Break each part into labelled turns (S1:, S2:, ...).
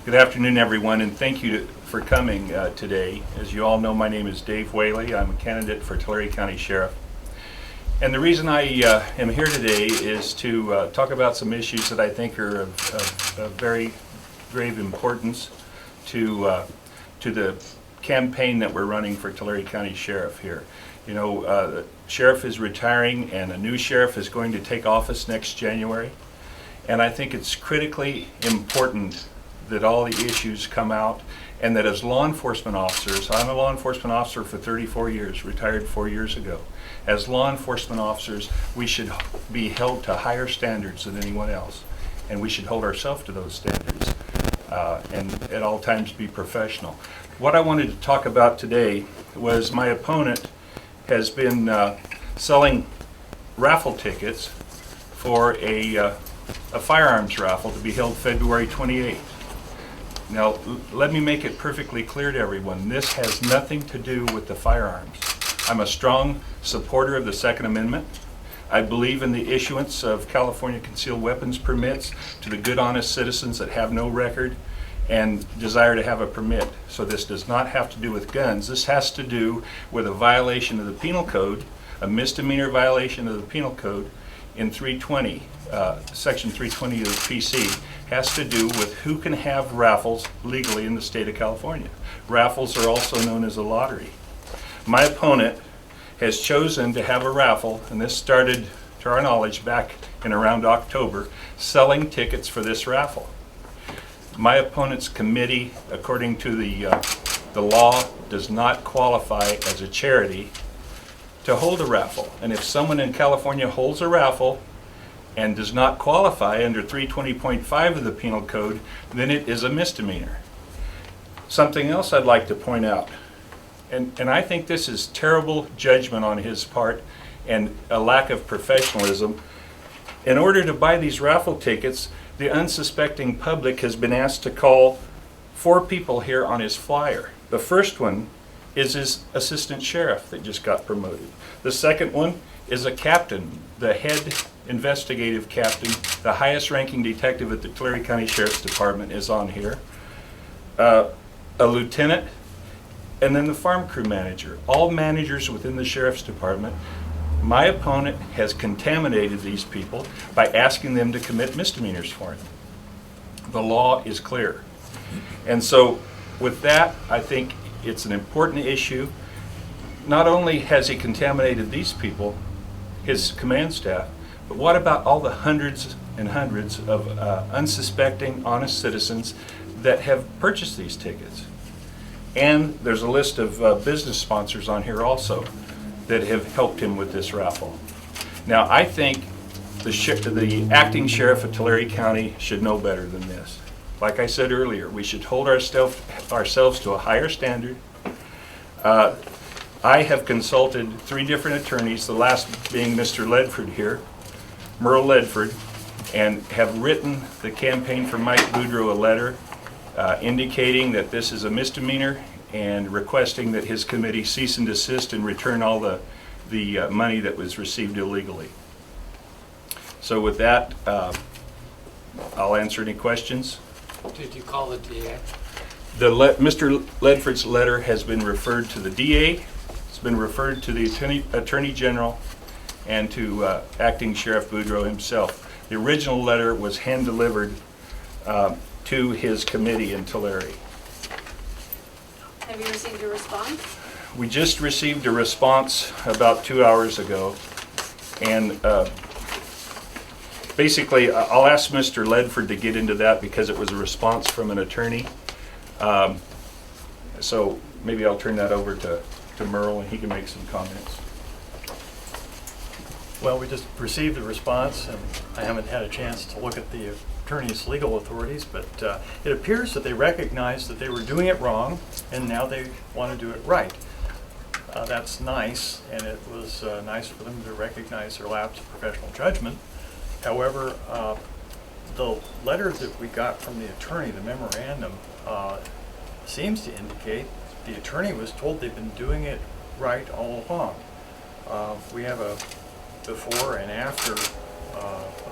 S1: Good afternoon, everyone, and thank you for coming today. As you all know, my name is Dave Whaley. I'm a candidate for Tulare County Sheriff. And the reason I am here today is to talk about some issues that I think are of very grave importance to the campaign that we're running for Tulare County Sheriff here. You know, the sheriff is retiring and a new sheriff is going to take office next January. And I think it's critically important that all the issues come out, and that as law enforcement officers, I'm a law enforcement officer for 34 years, retired 4 years ago. As law enforcement officers, we should be held to higher standards than anyone else, and we should hold ourselves to those standards, and at all times be professional. What I wanted to talk about today was my opponent has been selling raffle tickets for a firearms raffle to be held February 28th. Now, let me make it perfectly clear to everyone, this has nothing to do with the firearms. I'm a strong supporter of the Second Amendment. I believe in the issuance of California concealed weapons permits to the good, honest citizens that have no record and desire to have a permit. So this does not have to do with guns. This has to do with a violation of the Penal Code, a misdemeanor violation of the Penal Code in 320, Section 320 of the PC. Has to do with who can have raffles legally in the state of California. Raffles are also known as a lottery. My opponent has chosen to have a raffle, and this started, to our knowledge, back in around October, selling tickets for this raffle. My opponent's committee, according to the law, does not qualify as a charity to hold a raffle. And if someone in California holds a raffle and does not qualify under 320.5 of the Penal Code, then it is a misdemeanor. Something else I'd like to point out, and I think this is terrible judgment on his part and a lack of professionalism. In order to buy these raffle tickets, the unsuspecting public has been asked to call 4 people here on his flyer. The first one is his assistant sheriff that just got promoted. The second one is a captain, the head investigative captain, the highest ranking detective at the Tulare County Sheriff's Department is on here, a lieutenant, and then the farm crew manager, all managers within the Sheriff's Department. My opponent has contaminated these people by asking them to commit misdemeanors for him. The law is clear. And so with that, I think it's an important issue. Not only has he contaminated these people, his command staff, but what about all the hundreds and hundreds of unsuspecting, honest citizens that have purchased these tickets? And there's a list of business sponsors on here also that have helped him with this raffle. Now, I think the acting sheriff of Tulare County should know better than this. Like I said earlier, we should hold ourselves to a higher standard. I have consulted 3 different attorneys, the last being Mr. Ledford here, Merle Ledford, and have written the campaign for Mike Boudreau a letter indicating that this is a misdemeanor and requesting that his committee cease and desist and return all the money that was received illegally. So with that, I'll answer any questions.
S2: Did you call the DA?
S1: Mr. Ledford's letter has been referred to the DA, it's been referred to the Attorney General, and to Acting Sheriff Boudreau himself. The original letter was hand-delivered to his committee in Tulare.
S3: Have you received a response?
S1: We just received a response about 2 hours ago, and basically I'll ask Mr. Ledford to get into that because it was a response from an attorney. So maybe I'll turn that over to Merle and he can make some comments.
S4: Well, we just received a response, and I haven't had a chance to look at the attorney's legal authorities, but it appears that they recognize that they were doing it wrong, and now they want to do it right. That's nice, and it was nice for them to recognize their lapse of professional judgment. However, the letter that we got from the attorney, the memorandum, seems to indicate the attorney was told they've been doing it right all along. We have a before and after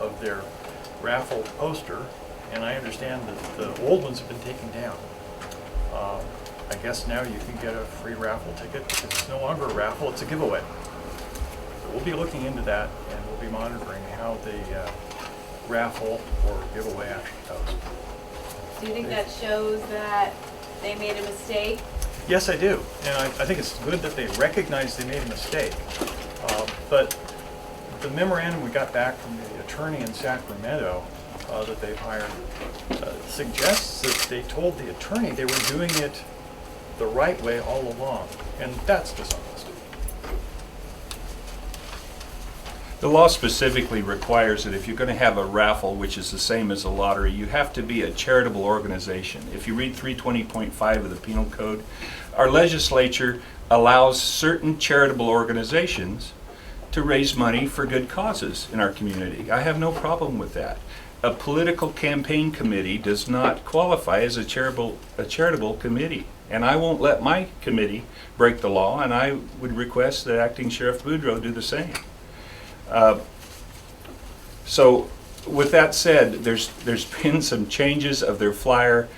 S4: of their raffle poster, and I understand that the old ones have been taken down. I guess now you can get a free raffle ticket because it's no longer a raffle, it's a giveaway. So we'll be looking into that, and we'll be monitoring how the raffle or giveaway actually goes.
S3: Do you think that shows that they made a mistake?
S4: Yes, I do, and I think it's good that they recognize they made a mistake. But the memorandum we got back from the attorney in Sacramento that they've hired suggests that they told the attorney they were doing it the right way all along, and that's dishonest.
S1: The law specifically requires that if you're going to have a raffle, which is the same as a lottery, you have to be a charitable organization. If you read 320.5 of the Penal Code, our legislature allows certain charitable organizations to raise money for good causes in our community. I have no problem with that. A political campaign committee does not qualify as a charitable committee, and I won't let my committee break the law, and I would request that Acting Sheriff Boudreaux do the same. So with that said, there's been some changes of their flyer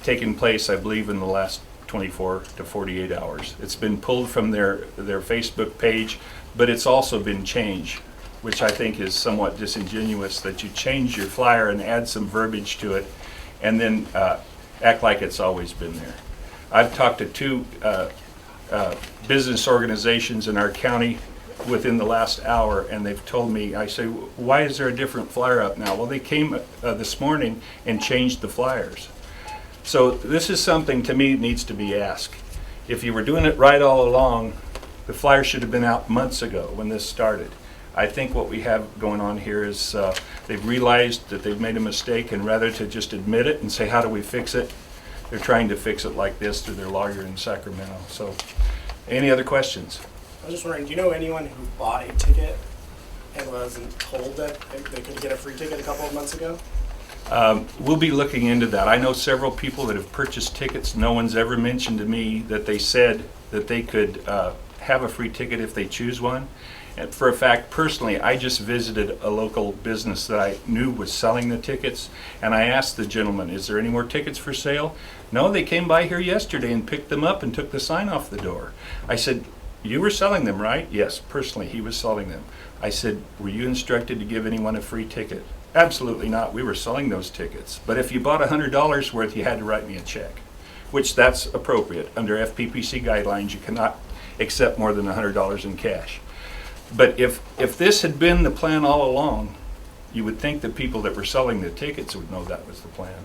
S1: taking place, I believe, in the last 24 to 48 hours. It's been pulled from their Facebook page, but it's also been changed, which I think is somewhat disingenuous that you change your flyer and add some verbiage to it and then act like it's always been there. I've talked to two business organizations in our county within the last hour, and they've told me, I say, why is there a different flyer up now? Well, they came this morning and changed the flyers. So this is something to me needs to be asked. If you were doing it right all along, the flyer should have been out months ago when this started. I think what we have going on here is they've realized that they've made a mistake, and rather to just admit it and say, how do we fix it? They're trying to fix it like this through their lawyer in Sacramento. So any other questions?
S5: I was just wondering, do you know anyone who bought a ticket and wasn't told that they could get a free ticket a couple of months ago?
S1: We'll be looking into that. I know several people that have purchased tickets. No one's ever mentioned to me that they said that they could have a free ticket if they choose one. And for a fact, personally, I just visited a local business that I knew was selling the tickets, and I asked the gentleman, is there any more tickets for sale? No, they came by here yesterday and picked them up and took the sign off the door. I said, you were selling them, right? Yes, personally, he was selling them. I said, were you instructed to give anyone a free ticket? Absolutely not. We were selling those tickets. But if you bought $100 worth, you had to write me a check, which that's appropriate. Under FPPC guidelines, you cannot accept more than $100 in cash. But if this had been the plan all along, you would think the people that were selling the tickets would know that was the plan.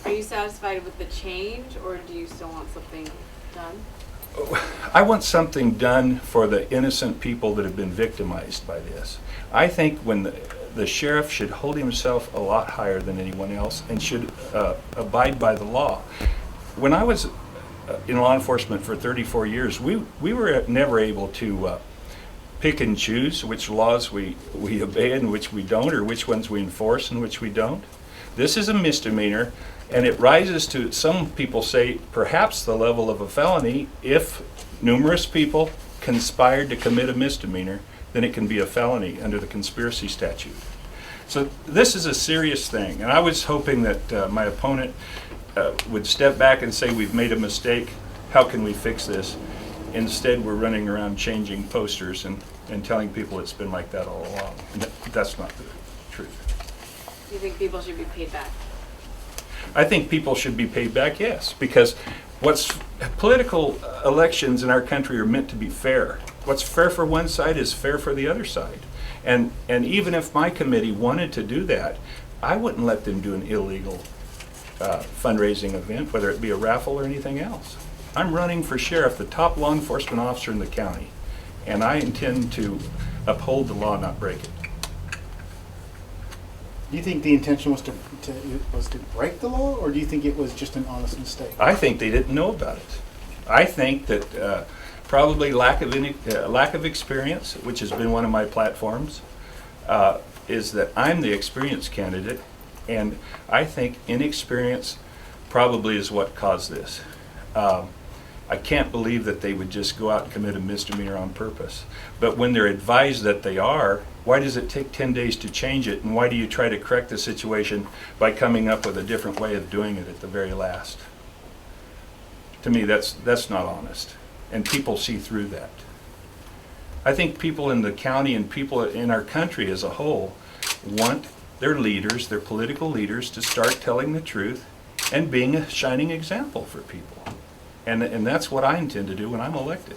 S3: Are you satisfied with the change, or do you still want something done?
S1: I want something done for the innocent people that have been victimized by this. I think when the sheriff should hold himself a lot higher than anyone else and should abide by the law. When I was in law enforcement for 34 years, we were never able to pick and choose which laws we obey and which we don't, or which ones we enforce and which we don't. This is a misdemeanor, and it rises to, some people say, perhaps the level of a felony. If numerous people conspired to commit a misdemeanor, then it can be a felony under the conspiracy statute. So this is a serious thing, and I was hoping that my opponent would step back and say, we've made a mistake, how can we fix this? Instead, we're running around changing posters and telling people it's been like that all along. And that's not the truth.
S3: Do you think people should be paid back?
S1: I think people should be paid back, yes, because political elections in our country are meant to be fair. What's fair for one side is fair for the other side. And even if my committee wanted to do that, I wouldn't let them do an illegal fundraising event, whether it be a raffle or anything else. I'm running for sheriff, the top law enforcement officer in the county, and I intend to uphold the law, not break it.
S6: Do you think the intention was to break the law, or do you think it was just an honest mistake?
S1: I think they didn't know about it. I think that probably lack of experience, which has been one of my platforms, is that I'm the experienced candidate, and I think inexperience probably is what caused this. I can't believe that they would just go out and commit a misdemeanor on purpose. But when they're advised that they are, why does it take 10 days to change it? And why do you try to correct the situation by coming up with a different way of doing it at the very last? To me, that's not honest. And people see through that. I think people in the county and people in our country as a whole want their leaders, their political leaders, to start telling the truth and being a shining example for people. And that's what I intend to do when I'm elected.